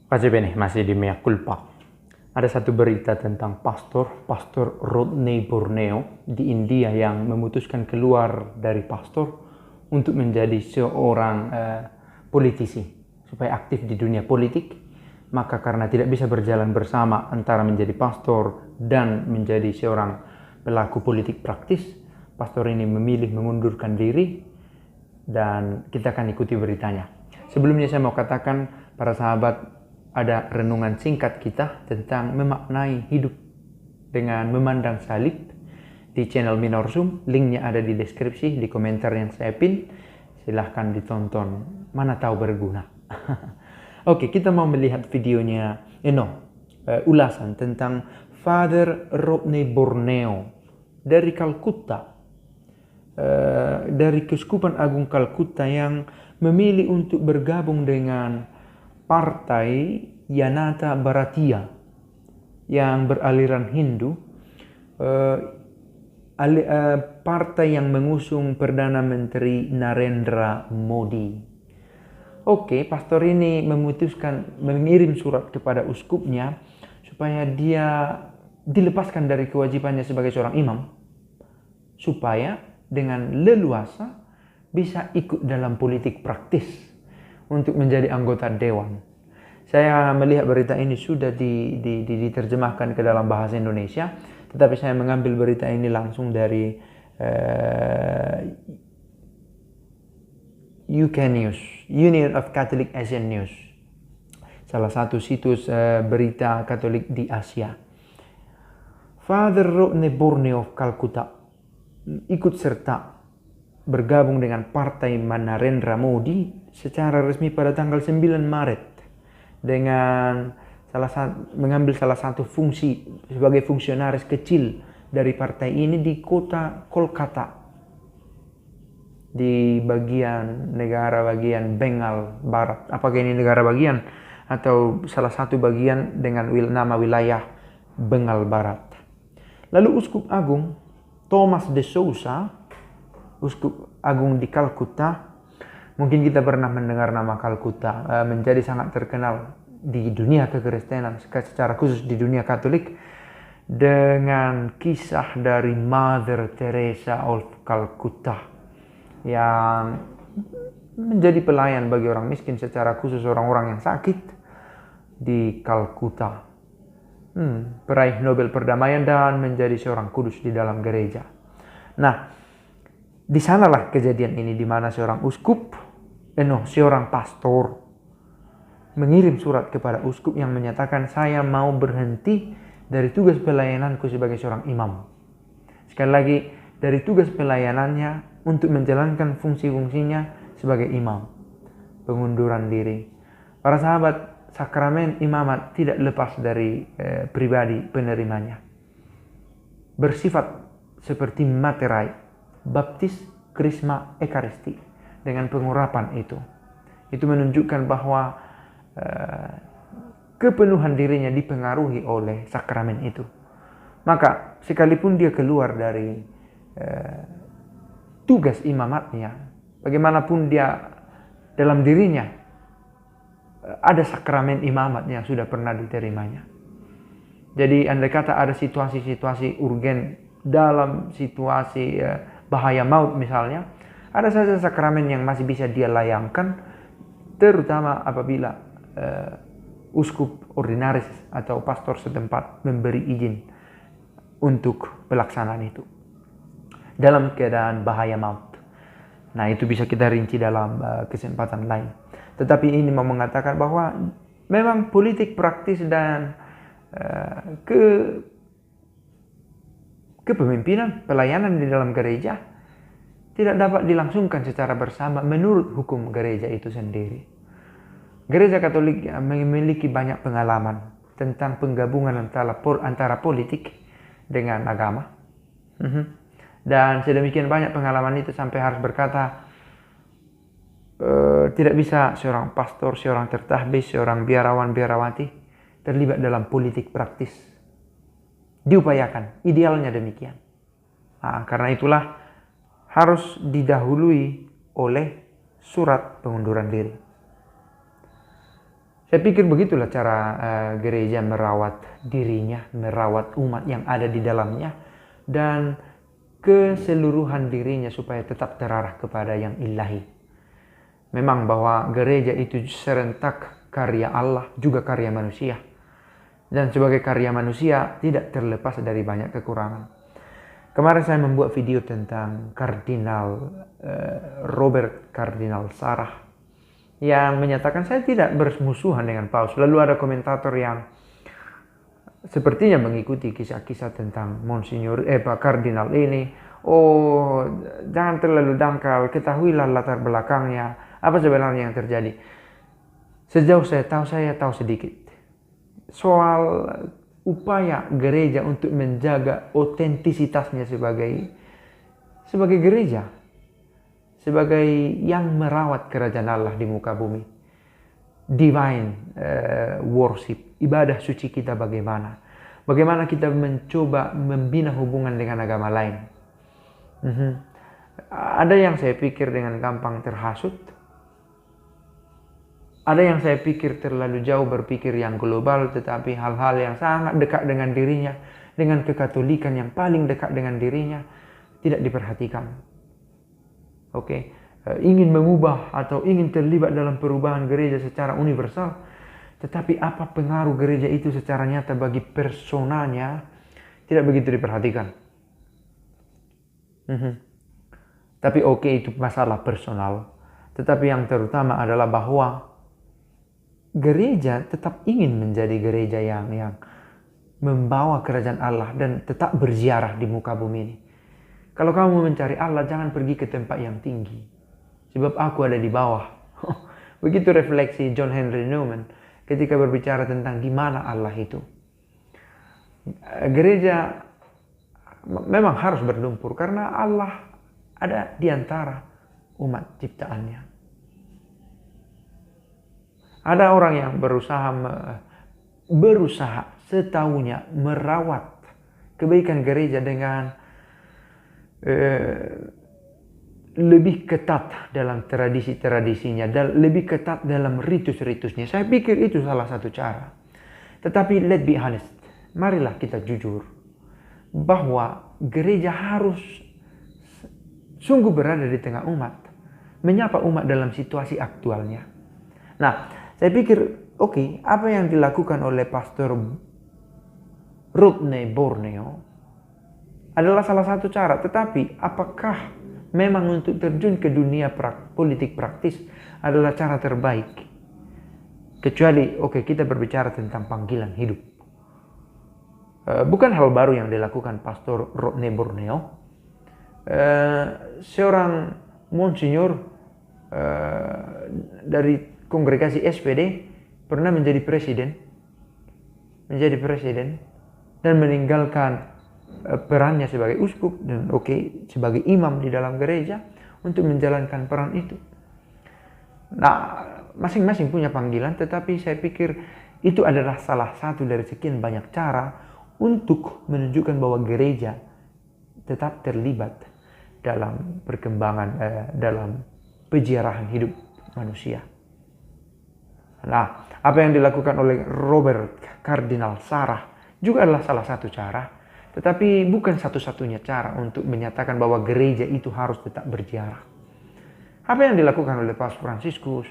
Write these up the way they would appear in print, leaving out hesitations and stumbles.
Pace bene, masih di mea culpa. Ada satu berita tentang pastor Rodney Borneo di India yang memutuskan keluar dari pastor untuk menjadi seorang politisi supaya aktif di dunia politik. Maka karena tidak bisa berjalan bersama antara menjadi pastor dan menjadi seorang pelaku politik praktis, pastor ini memilih mengundurkan diri dan kita akan ikuti beritanya. Sebelumnya saya mau katakan para sahabat, ada renungan singkat kita tentang memaknai hidup dengan memandang salib di channel Minorsum. Linknya ada di deskripsi, di komentar yang saya pin. Silahkan ditonton, mana tahu berguna. Oke, kita mau melihat videonya, ulasan tentang Father Rodney Borneo dari Kalkutta, dari Keuskupan Agung Kalkutta, yang memilih untuk bergabung dengan Partai Janata Bharatiya yang beraliran Hindu, partai yang mengusung Perdana Menteri Narendra Modi. Oke, pastor ini memutuskan mengirim surat kepada uskupnya supaya dia dilepaskan dari kewajibannya sebagai seorang imam, supaya dengan leluasa bisa ikut dalam politik praktis untuk menjadi anggota dewan. Saya melihat berita ini sudah diterjemahkan ke dalam bahasa Indonesia, tetapi saya mengambil berita ini langsung dari UK News, Union of Catholic Asian News, salah satu situs berita Katolik di Asia. Father Rodney Borneo of Calcutta ikut serta bergabung dengan Partai Narendra Modi secara resmi pada tanggal 9 Maret dengan mengambil salah satu fungsi sebagai fungsionaris kecil dari partai ini di kota Kolkata, di negara bagian Bengal Barat. Apakah ini negara bagian atau salah satu bagian dengan nama wilayah Bengal Barat. Lalu Uskup Agung Thomas de Souza, Uskup Agung di Kalkutta, mungkin kita pernah mendengar nama Kalkutta, menjadi sangat terkenal di dunia kekristenan, secara khusus di dunia Katolik, dengan kisah dari Mother Teresa of Calcutta yang menjadi pelayan bagi orang miskin, secara khusus orang-orang yang sakit di Kalkutta. Peraih Nobel Perdamaian dan menjadi seorang kudus di dalam gereja. Nah, di sanalah kejadian ini, di mana seorang pastor mengirim surat kepada uskup yang menyatakan, saya mau berhenti dari tugas pelayananku sebagai seorang imam. Sekali lagi, dari tugas pelayanannya untuk menjalankan fungsi-fungsinya sebagai imam. Pengunduran diri. Para sahabat, sakramen imamat tidak lepas dari pribadi penerimanya. Bersifat seperti materai, baptis, krisma, ekaristi, dengan pengurapan itu. Itu menunjukkan bahwa kepenuhan dirinya dipengaruhi oleh sakramen itu. Maka sekalipun dia keluar dari tugas imamatnya, bagaimanapun dia dalam dirinya ada sakramen imamat yang sudah pernah diterimanya. Jadi andai kata ada situasi-situasi urgen, dalam situasi bahaya maut misalnya, ada saja sakramen yang masih bisa dia layangkan, terutama apabila uskup ordinaris atau pastor setempat memberi izin untuk pelaksanaan itu dalam keadaan bahaya maut. Nah, itu bisa kita rinci dalam kesempatan lain. Tetapi ini mau mengatakan bahwa memang politik praktis dan kepemimpinan, pelayanan di dalam gereja tidak dapat dilangsungkan secara bersama menurut hukum gereja itu sendiri. Gereja Katolik memiliki banyak pengalaman tentang penggabungan antara politik dengan agama. Dan sedemikian banyak pengalaman itu sampai harus berkata, tidak bisa seorang pastor, seorang tertahbis, seorang biarawan-biarawati terlibat dalam politik praktis. Diupayakan, idealnya demikian. Nah, karena itulah harus didahului oleh surat pengunduran diri. Saya pikir begitulah cara gereja merawat dirinya, merawat umat yang ada di dalamnya, dan keseluruhan dirinya supaya tetap terarah kepada yang ilahi. Memang bahwa gereja itu serentak karya Allah, juga karya manusia. Dan sebagai karya manusia tidak terlepas dari banyak kekurangan. Kemarin saya membuat video tentang Kardinal Robert Kardinal Sarah yang menyatakan saya tidak bermusuhan dengan Paus. Lalu ada komentator yang sepertinya mengikuti kisah-kisah tentang Monsignor Pak Kardinal ini. Oh, jangan terlalu dangkal, ketahuilah latar belakangnya, apa sebenarnya yang terjadi. Sejauh saya tahu sedikit soal upaya gereja untuk menjaga otentisitasnya sebagai gereja, sebagai yang merawat kerajaan Allah di muka bumi. Divine worship, ibadah suci kita bagaimana kita mencoba membina hubungan dengan agama lain. Ada yang saya pikir dengan gampang terhasut, ada yang saya pikir terlalu jauh berpikir yang global, tetapi hal-hal yang sangat dekat dengan dirinya, dengan kekatolikan yang paling dekat dengan dirinya, tidak diperhatikan. Ingin mengubah atau ingin terlibat dalam perubahan gereja secara universal, tetapi apa pengaruh gereja itu secara nyata bagi personanya, tidak begitu diperhatikan. Tapi itu masalah personal. Tetapi yang terutama adalah bahwa gereja tetap ingin menjadi gereja yang membawa kerajaan Allah dan tetap berziarah di muka bumi ini. Kalau kamu mau mencari Allah, jangan pergi ke tempat yang tinggi, sebab aku ada di bawah. Begitu refleksi John Henry Newman ketika berbicara tentang di mana Allah itu. Gereja memang harus berlumpur karena Allah ada di antara umat ciptaannya. Ada orang yang berusaha setahunya merawat kebaikan gereja dengan lebih ketat dalam tradisi-tradisinya dan lebih ketat dalam ritus-ritusnya. Saya pikir itu salah satu cara. Tetapi let's be honest, marilah kita jujur bahwa gereja harus sungguh berada di tengah umat, menyapa umat dalam situasi aktualnya. Nah, saya pikir, apa yang dilakukan oleh Pastor Rodney Borneo adalah salah satu cara. Tetapi apakah memang untuk terjun ke dunia politik praktis adalah cara terbaik? Kecuali, kita berbicara tentang panggilan hidup. Bukan hal baru yang dilakukan Pastor Rodney Borneo. Seorang Monsignor dari kongregasi SPD pernah menjadi presiden dan meninggalkan perannya sebagai uskup dan sebagai imam di dalam gereja untuk menjalankan peran itu. Nah, masing-masing punya panggilan, tetapi saya pikir itu adalah salah satu dari sekian banyak cara untuk menunjukkan bahwa gereja tetap terlibat dalam perkembangan dalam peziarahan hidup manusia. Nah, apa yang dilakukan oleh Robert Kardinal Sarah juga adalah salah satu cara, tetapi bukan satu-satunya cara untuk menyatakan bahwa gereja itu harus tetap berziarah. Apa yang dilakukan oleh Paus Fransiskus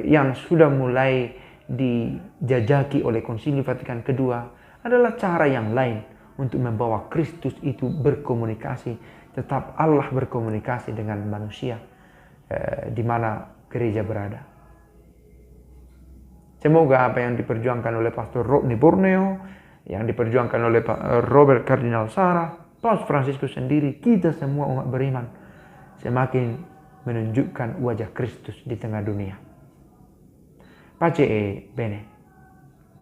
yang sudah mulai dijajaki oleh Konsili Vatikan II adalah cara yang lain untuk membawa Kristus itu berkomunikasi, tetap Allah berkomunikasi dengan manusia di mana gereja berada. Semoga apa yang diperjuangkan oleh Pastor Rodney Borneo, yang diperjuangkan oleh Robert Kardinal Sarah, Paus Fransiskus sendiri, kita semua umat beriman semakin menunjukkan wajah Kristus di tengah dunia. Pace e bene.